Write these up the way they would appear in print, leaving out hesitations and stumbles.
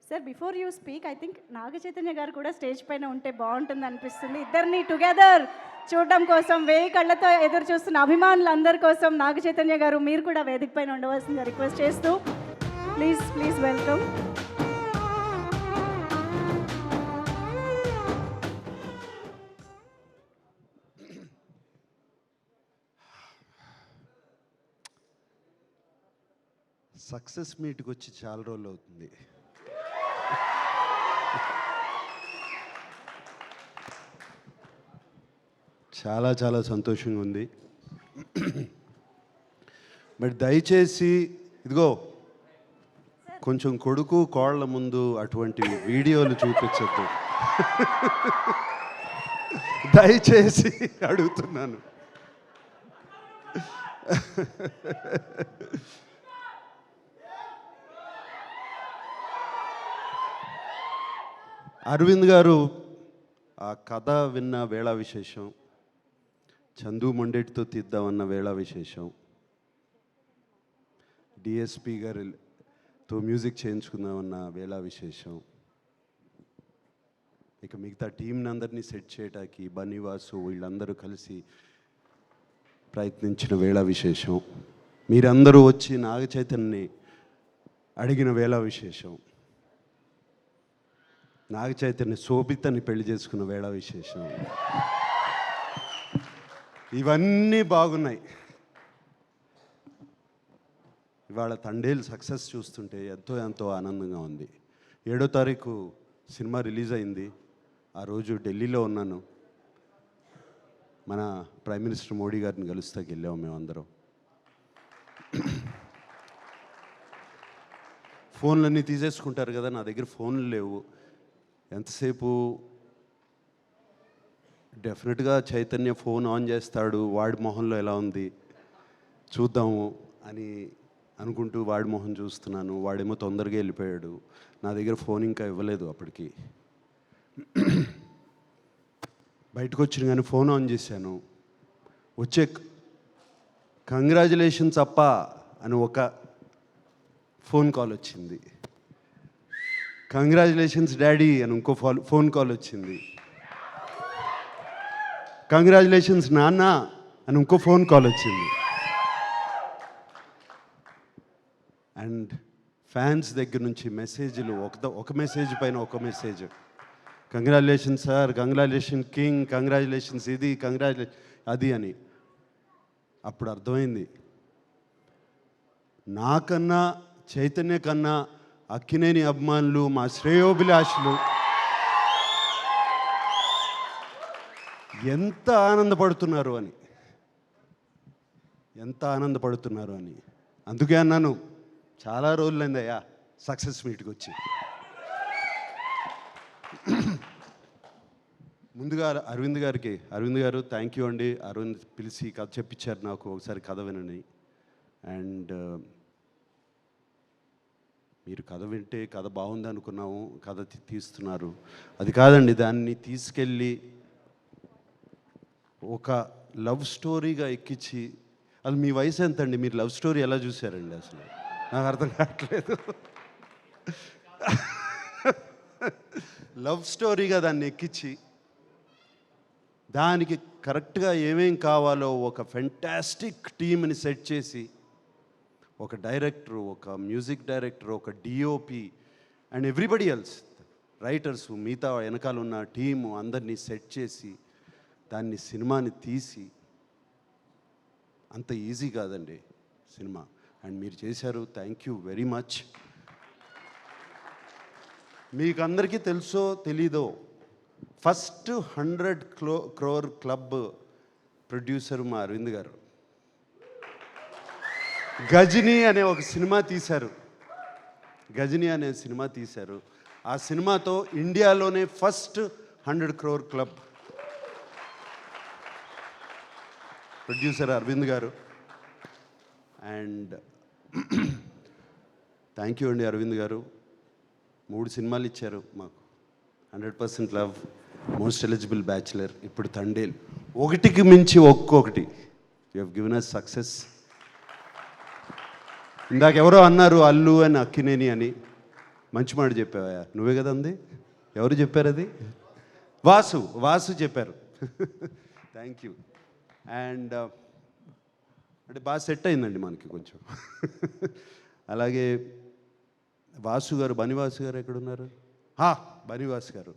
Sir before you speak I think Naga Chaitanya గారు కూడా stage పైన ఉంటే బాగుంటుంది అనిపిస్తుంది. ఇద్దరిని టుగెదర్ చూడడం కోసం 1000 కళ్ళతో ఎదురు చూస్తున్న అభిమానులందరి కోసం నాగ చైతన్య గారు మీరు కూడా వేదిక పైన ఉండవలసిందిగా రిక్వెస్ట్ చేస్తూ ప్లీజ్ వెల్కమ్. సక్సెస్ మీట్కి వచ్చి చాలా రోజులు అవుతుంది. చాలా చాలా సంతోషంగా ఉంది. బట్ దయచేసి ఇదిగో కొంచెం కొడుకు కోళ్ళ ముందు అటువంటి వీడియోలు చూపించద్దు. దయచేసి అడుగుతున్నాను. అరవింద్ గారు ఆ కథ విన్న వేళ విశేషం, చందు మొండెటితో తీద్దామన్న వేళ విశేషం, డిఎస్పి గారితో మ్యూజిక్ చేయించుకుందామన్న వేళ విశేషం, ఇక మిగతా టీంని అందరినీ సెట్ చేయడానికి బన్నీవాసు వీళ్ళందరూ కలిసి ప్రయత్నించిన వేళ విశేషం, మీరందరూ వచ్చి నాగ చైతన్యని అడిగిన వేళ విశేషం, నాగ చైతన్య శోభితని పెళ్లి చేసుకున్న వేళ విశేషం, ఇవన్నీ బాగున్నాయి. ఇవాళ తండేలు సక్సెస్ చూస్తుంటే ఎంతో ఆనందంగా ఉంది. 7వ తారీఖు సినిమా రిలీజ్ అయింది. ఆ రోజు ఢిల్లీలో ఉన్నాను. మన ప్రైమ్ మినిస్టర్ మోడీ గారిని కలుస్తాకి వెళ్ళాము మేమందరం. ఫోన్లన్నీ తీసేసుకుంటారు కదా, నా దగ్గర ఫోన్లు లేవు. ఎంతసేపు డెఫినెట్గా చైతన్య ఫోన్ ఆన్ చేస్తాడు, వాడి మొహంలో ఎలా ఉంది చూద్దాము అని అనుకుంటూ వాడి మొహం చూస్తున్నాను. వాడేమో తొందరగా వెళ్ళిపోయాడు. నా దగ్గర ఫోన్ ఇంకా ఇవ్వలేదు అప్పటికి. బయటకు వచ్చిన కానీ ఫోన్ ఆన్ చేశాను. వచ్చే కంగ్రాచులేషన్స్ అప్ప అని ఒక ఫోన్ కాల్ వచ్చింది. కంగ్రాచులేషన్స్ డాడీ అని ఇంకో ఫోన్ కాల్ వచ్చింది. కంగ్రాచులేషన్స్ నాన్న అని ఇంకో ఫోన్ కాల్ వచ్చింది. అండ్ ఫ్యాన్స్ దగ్గర నుంచి మెసేజ్లు, ఒక మెసేజ్ పైన ఒక message, congratulations sir, congratulation king, congratulations ఇది, కంగ్రాచులేషన్ అది అని. అప్పుడు అర్థమైంది, నాకన్నా చైతన్య కన్నా అక్కినేని అభిమానులు, మా శ్రేయోభిలాషులు ఎంత ఆనందపడుతున్నారు అని. అందుకే అన్నాను, చాలా రోజులైందయ్యా సక్సెస్ మీట్కి వచ్చి. ముందుగా అరవింద్ గారు థ్యాంక్ యూ అండి. అరవింద్ పిలిచి కథ చెప్పించారు నాకు, ఒకసారి కథ వినని. అండ్ మీరు కథ వింటే కథ బాగుంది అనుకున్నాము, కథ తీస్తున్నారు. అది కాదండి, దాన్ని తీసుకెళ్ళి ఒక లవ్ స్టోరీగా ఎక్కించి, అది మీ వయసు ఎంత అండి, మీరు లవ్ స్టోరీ ఎలా చూశారండి? అసలు నాకు అర్థం కావట్లేదు. లవ్ స్టోరీగా దాన్ని ఎక్కించి దానికి కరెక్ట్గా ఏమేం కావాలో ఒక ఫెంటాస్టిక్ టీమ్ని సెట్ చేసి, ఒక డైరెక్టర్, ఒక మ్యూజిక్ డైరెక్టర్, ఒక DOP and everybody else, writers, మిగతా వెనకాల ఉన్న టీము అందరినీ సెట్ చేసి దాన్ని సినిమాని తీసి, అంత ఈజీ కాదండి సినిమా. అండ్ మీరు చేశారు, థ్యాంక్ యూ వెరీ మచ్. మీకు అందరికీ తెలుసో తెలీదో, ఫస్ట్ 100 crore క్లబ్ ప్రొడ్యూసర్ మా అరవింద్ గారు. గజనీ అనే ఒక సినిమా తీశారు. ఆ సినిమాతో ఇండియాలోనే first 100 crore club producer Aravind గారు. అండ్ థ్యాంక్ యూ అండి అరవింద్ గారు. 3 సినిమాలు ఇచ్చారు మాకు, 100% లవ్, మోస్ట్ ఎలిజిబుల్ బ్యాచులర్, ఇప్పుడు తండేల్. ఒకటికి మించి ఒక్కొక్కటి you have given us success. ఇందాక ఎవరో అన్నారు అల్లు అని అక్కినేని అని. మంచి మాట చెప్పావా, నువ్వే కదా అంది, ఎవరు చెప్పారు అది? వాసు చెప్పారు. Thank you. అండ్ అంటే బాగా సెట్ అయిందండి మనకి కొంచెం. అలాగే బనివాసు గారు ఎక్కడున్నారు? బనివాసు గారు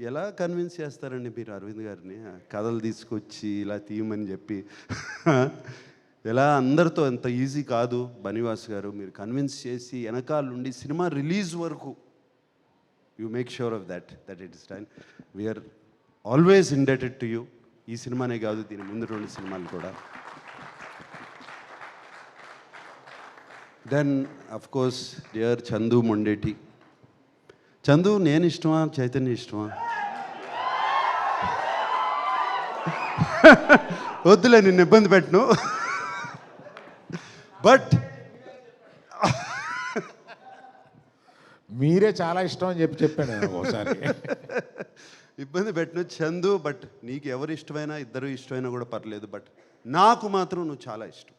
ఎలా కన్విన్స్ చేస్తారండి మీరు అరవింద్ గారిని కథలు తీసుకొచ్చి ఇలా తీయమని చెప్పి? ఎలా అందరితో ఎంత ఈజీ కాదు బనివాస్ గారు, మీరు కన్విన్స్ చేసి వెనకాల నుండి సినిమా రిలీజ్ వరకు you make sure of that it is done. We are always indebted to you. ఈ సినిమానే కాదు, దీని ముందు 2 సినిమాలు కూడా. Then of course dear Chandu Mondeti. Chandu నేను ఇష్టమా, చైతన్య ఇష్టమా? వద్దులే, నిన్ను ఇబ్బంది పెట్టను. బట్ మీరే చాలా ఇష్టం అని చెప్పాను నేను ఒకసారి. ఇబ్బంది పెట్టను చందు, బట్ నీకు ఎవరు ఇష్టమైనా, ఇద్దరు ఇష్టమైనా కూడా పర్లేదు, బట్ నాకు మాత్రం నువ్వు చాలా ఇష్టం.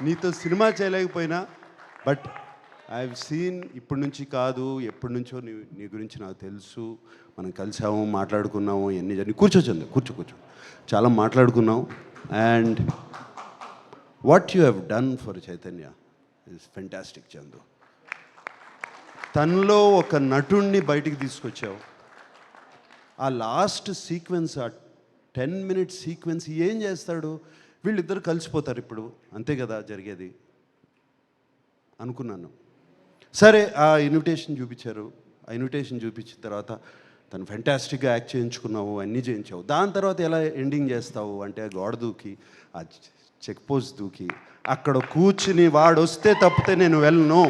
నీతో సినిమా చేయలేకపోయినా, బట్ ఐ హావ్ సీన్, ఇప్పటి నుంచి కాదు ఎప్పటి నుంచో నీ గురించి నాకు తెలుసు. మనం కలిసాము, మాట్లాడుకున్నాము, ఎన్ని జరిగి కూర్చో చాలా మాట్లాడుకున్నాం. And what you have done for Chaitanya is fantastic Chandu. తనలో ఒక నటుణ్ణి బయటికి తీసుకొచ్చావు. ఆ లాస్ట్ సీక్వెన్స్, ఆ 10 minute సీక్వెన్స్ ఏం చేస్తాడు? వీళ్ళిద్దరు కలిసిపోతారు ఇప్పుడు, అంతే కదా జరిగేది అనుకున్నాను. సరే, ఆ ఇన్విటేషన్ చూపించారు. ఆ ఇన్విటేషన్ చూపించిన తర్వాత తను ఫెంటాస్టిక్గా యాక్ట్ చేయించుకున్నావు, అన్నీ చేయించావు. దాని తర్వాత ఎలా ఎండింగ్ చేస్తావు అంటే, గోడ దూకి, ఆ చెక్ పోస్ట్ దూకి, అక్కడ కూర్చుని వాడు వస్తే తప్పితే నేను వెళ్ళను,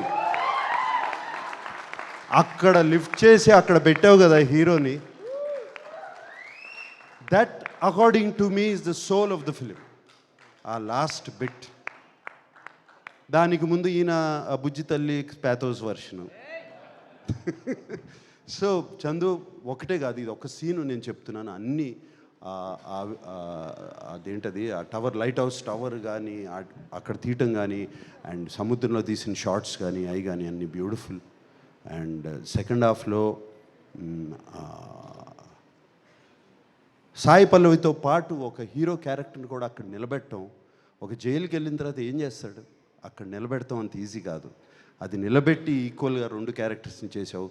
అక్కడ లిఫ్ట్ చేసి అక్కడ పెట్టావు కదా హీరోని. That according to me is the soul of the film. ఆ లాస్ట్ బిట్. దానికి ముందు ఈయన బుజ్జి తల్లి ప్యాథోస్ వర్షను. సో చందు, ఒకటే కాదు, ఇది ఒక సీను నేను చెప్తున్నాను. అన్నీ అదేంటది, ఆ టవర్, లైట్ హౌస్ టవర్ కానీ, అక్కడ తీయటం కానీ, అండ్ సముద్రంలో తీసిన షార్ట్స్ కానీ, అవి కానీ అన్నీ బ్యూటిఫుల్. అండ్ సెకండ్ హాఫ్లో సాయి పల్లవితో పాటు ఒక హీరో క్యారెక్టర్ని కూడా అక్కడ నిలబెట్టడం. ఒక జైలుకి వెళ్ళిన తర్వాత ఏం చేస్తాడు, అక్కడ నిలబెడతాం అంత ఈజీ కాదు. అది నిలబెట్టి ఈక్వల్గా 2 క్యారెక్టర్స్ని చేసావు.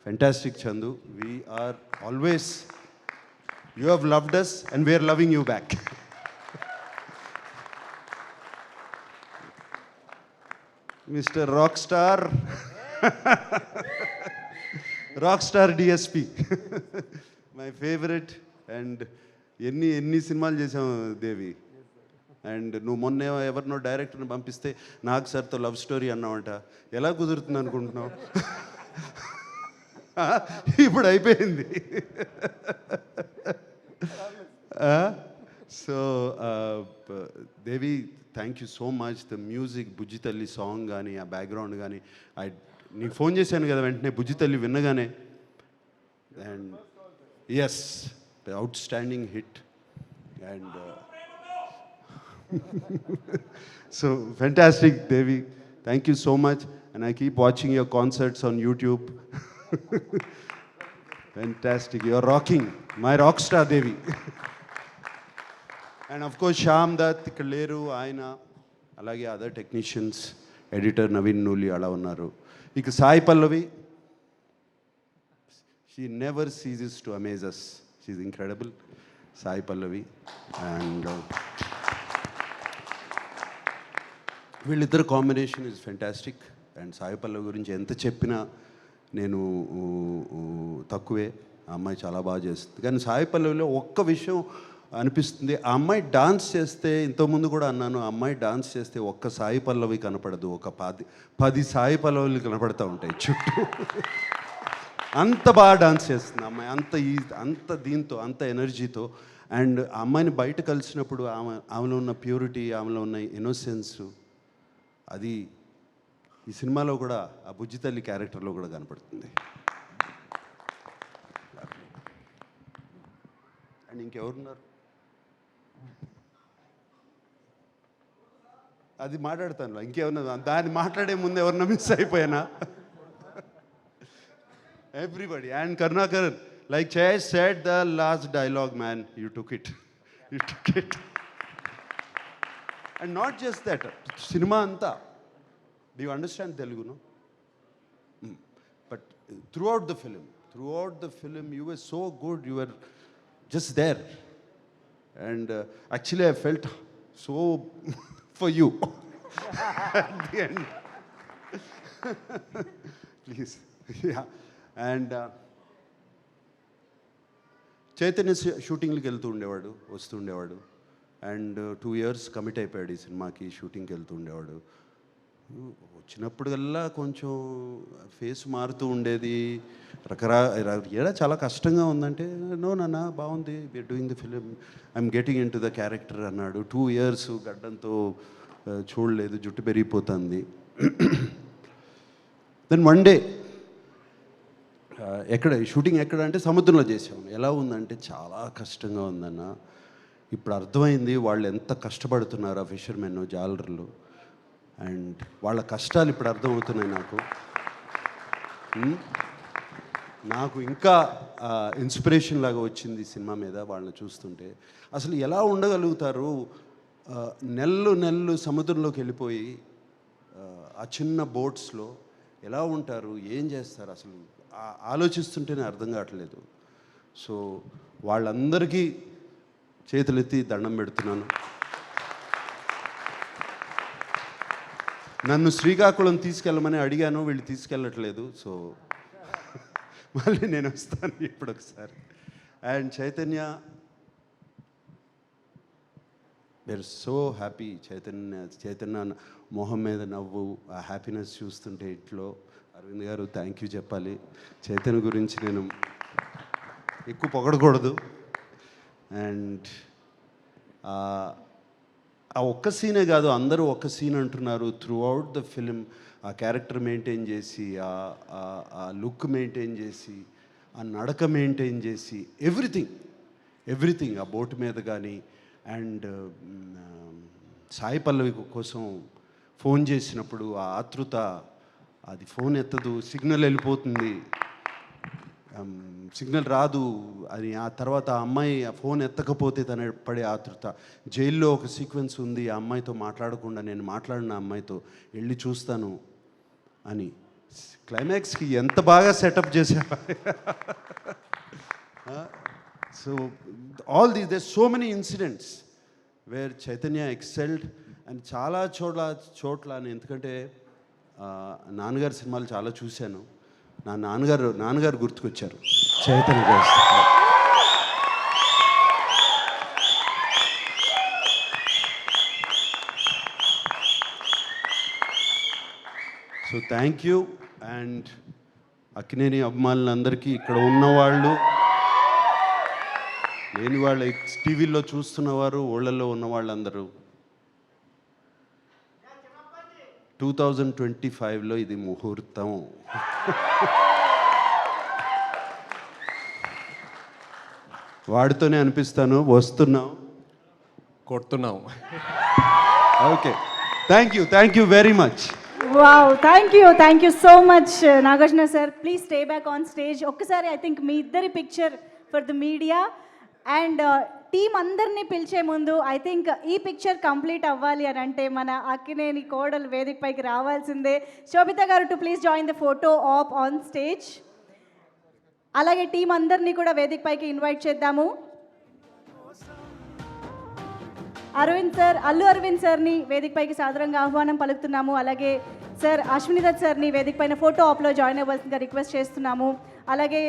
Fantastic Chandu. We are always, you have loved us and we are loving you back. Mister rock star DSP, my favourite. And ఎన్ని సినిమాలు చేసావు దేవి. అండ్ నువ్వు మొన్న ఎవరినో డైరెక్టర్ని పంపిస్తే నాకు సార్తో లవ్ స్టోరీ అన్నావంట. ఎలా కుదురుతుంది అనుకుంటున్నావు? ఇప్పుడు అయిపోయింది. So Devi, thank you so much. The music, Bujji Thalli song కానీ, ఆ బ్యాక్గ్రౌండ్ కానీ, నీకు ఫోన్ చేశాను కదా వెంటనే బుజ్జి తల్లి విన్నగానే. And yes, outstanding hit. And so fantastic Devi, thank you so much, and I keep watching your concerts on YouTube. Fantastic, you're rocking, my rock star Devi. And of course Shyam Dutt ఇక్కడ లేరు, ఆయన అలాగే other technicians, editor Naveen Nooli అలా ఉన్నారు. ఇక Sai Pallavi, she never ceases to amaze us, she's incredible. Sai Pallavi and వీళ్ళిద్దరు combination is fantastic. And Sai Pallavi గురించి ఎంత చెప్పినా నేను తక్కువే. ఆ అమ్మాయి చాలా బాగా చేస్తుంది. కానీ సాయి పల్లవిలో ఒక్క విషయం అనిపిస్తుంది, ఆ అమ్మాయి డాన్స్ చేస్తే, ఇంతకుముందు కూడా అన్నాను, ఆ అమ్మాయి డాన్స్ చేస్తే ఒక్క సాయి పల్లవి కనపడదు, ఒక 10 సాయి పల్లవులు కనపడుతూ ఉంటాయి చుట్టూ. అంత బాగా డాన్స్ చేస్తుంది అమ్మాయి, అంత దీంతో, అంత ఎనర్జీతో. అండ్ ఆ అమ్మాయిని బయట కలిసినప్పుడు ఆమెలో ఉన్న ప్యూరిటీ, ఆమెలో ఉన్న ఇన్నోసెన్స్, అది ఈ సినిమాలో కూడా, ఆ బుజ్జి తల్లి క్యారెక్టర్లో కూడా కనపడుతుంది. అండ్ ఇంకెవరున్నారు? అది మాట్లాడతాను, ఇంకేమన్నా దాన్ని మాట్లాడే ముందు ఎవరన్నా మిస్ అయిపోయానా? Everybody and Karunakar, like Chase said the last dialogue, man, you took it. You took it. And not just that, cinema anta. Do you understand Telugu, no? But throughout the film, you were so good. You were just there. And actually, I felt so for you at the end. Please. Yeah. And Chaitanya షూటింగ్కి వెళ్తూ ఉండేవాడు, వస్తుండేవాడు. And 2 years commit అయిపోయాడు ఈ సినిమాకి. షూటింగ్కి వెళ్తూ ఉండేవాడు. వచ్చినప్పుడల్లా కొంచెం ఫేస్ మారుతూ ఉండేది. ఏడా చాలా కష్టంగా ఉందంటే, నో నాన్న బాగుంది, we are doing the film, I'm getting into the character అన్నాడు. 2 years గడ్డంతో చూడలేదు, జుట్టు పెరిగిపోతుంది. దెన్ వన్ డే షూటింగ్ ఎక్కడ అంటే సముద్రంలో చేసాము. ఎలా ఉందంటే చాలా కష్టంగా ఉందన్న. ఇప్పుడు అర్థమైంది వాళ్ళు ఎంత కష్టపడుతున్నారు ఆ ఫిషర్మెన్, జాలర్లు. అండ్ వాళ్ళ కష్టాలు ఇప్పుడు అర్థమవుతున్నాయి నాకు ఇంకా ఇన్స్పిరేషన్ లాగా వచ్చింది ఈ సినిమా మీద వాళ్ళని చూస్తుంటే. అసలు ఎలా ఉండగలుగుతారు, నెలలు సముద్రంలోకి వెళ్ళిపోయి ఆ చిన్న బోట్స్లో ఎలా ఉంటారు, ఏం చేస్తారు, అసలు ఆలోచిస్తుంటేనే అర్థం కావట్లేదు. సో వాళ్ళందరికీ చేతులెత్తి దండం పెడుతున్నాను. నన్ను శ్రీకాకుళం తీసుకెళ్ళమని అడిగాను, వీళ్ళు తీసుకెళ్ళట్లేదు. సో మళ్ళీ నేను వస్తాను ఇప్పుడు ఒకసారి. And we are so happy. Chaitanya మొహం మీద నవ్వు, ఆ హ్యాపీనెస్ చూస్తుంటే ఇంట్లో. అరవింద్ గారు థ్యాంక్ యూ చెప్పాలి. చైతన్య గురించి నేను ఎక్కువ పొగడకూడదు. అండ్ ఆ ఒక్క సీనే కాదు, అందరూ ఒక్క సీన్ అంటున్నారు. త్రూ అవుట్ ద ఫిలిం ఆ క్యారెక్టర్ మెయింటైన్ చేసి, ఆ లుక్ మెయింటైన్ చేసి, ఆ నడక మెయింటైన్ చేసి, ఎవ్రీథింగ్ ఆ బోటు మీద కానీ. అండ్ సాయి పల్లవి కోసం ఫోన్ చేసినప్పుడు ఆ ఆతృత, అది ఫోన్ ఎత్తదు, సిగ్నల్ వెళ్ళిపోతుంది, సిగ్నల్ రాదు అని. ఆ తర్వాత ఆ అమ్మాయి ఆ ఫోన్ ఎత్తకపోతే తన పడే ఆతృత. జైల్లో ఒక సీక్వెన్స్ ఉంది, ఆ అమ్మాయితో మాట్లాడకుండా నేను మాట్లాడిన అమ్మాయితో వెళ్ళి చూస్తాను అని. క్లైమాక్స్కి ఎంత బాగా సెటప్ చేశారు. So all these there so many incidents where Chaitanya excelled. And చాలా చోట్ల ఎందుకంటే నాన్నగారి సినిమాలు చాలా చూశాను. నా నాన్నగారు గుర్తుకొచ్చారు చైతన్య గారు. So thank you. And Akkineni అభిమానులందరికీ, ఇక్కడ ఉన్నవాళ్ళు, లేని వాళ్ళు, టీవీలో చూస్తున్నవారు, ఊళ్ళల్లో ఉన్న వాళ్ళందరూ, 2025లో ఇది ముహూర్తం. వాడితోనే అనిపిస్తాను, వస్తున్నాం, కొడుతున్నాం. Okay, thank you very much. Wow, thank you so much Nagarjuna sir. Please stay back on stage. ఒక్కసారి ఐ థింక్ మీ ఇద్దరి picture for the media. And team అందరినీ పిలిచే ముందు ఐ థింక్ ఈ పిక్చర్ కంప్లీట్ అవ్వాలి అని అంటే మన అక్కినేని కోడలు వేదిక పైకి రావాల్సిందే. శోభిత గారు to please join the photo op on stage. అలాగే టీం అందరినీ కూడా వేదిక పైకి ఇన్వైట్ చేద్దాము. అల్లు అరవింద్ సార్ని వేదిక పైకి సాదరంగా ఆహ్వానం పలుకుతున్నాము. అలాగే సార్ అశ్విని దత్ సార్ని వేదిక పైన ఫోటో ఆప్లో జాయిన్ అవ్వాల్సిందిగా రిక్వెస్ట్ చేస్తున్నాము. అలాగే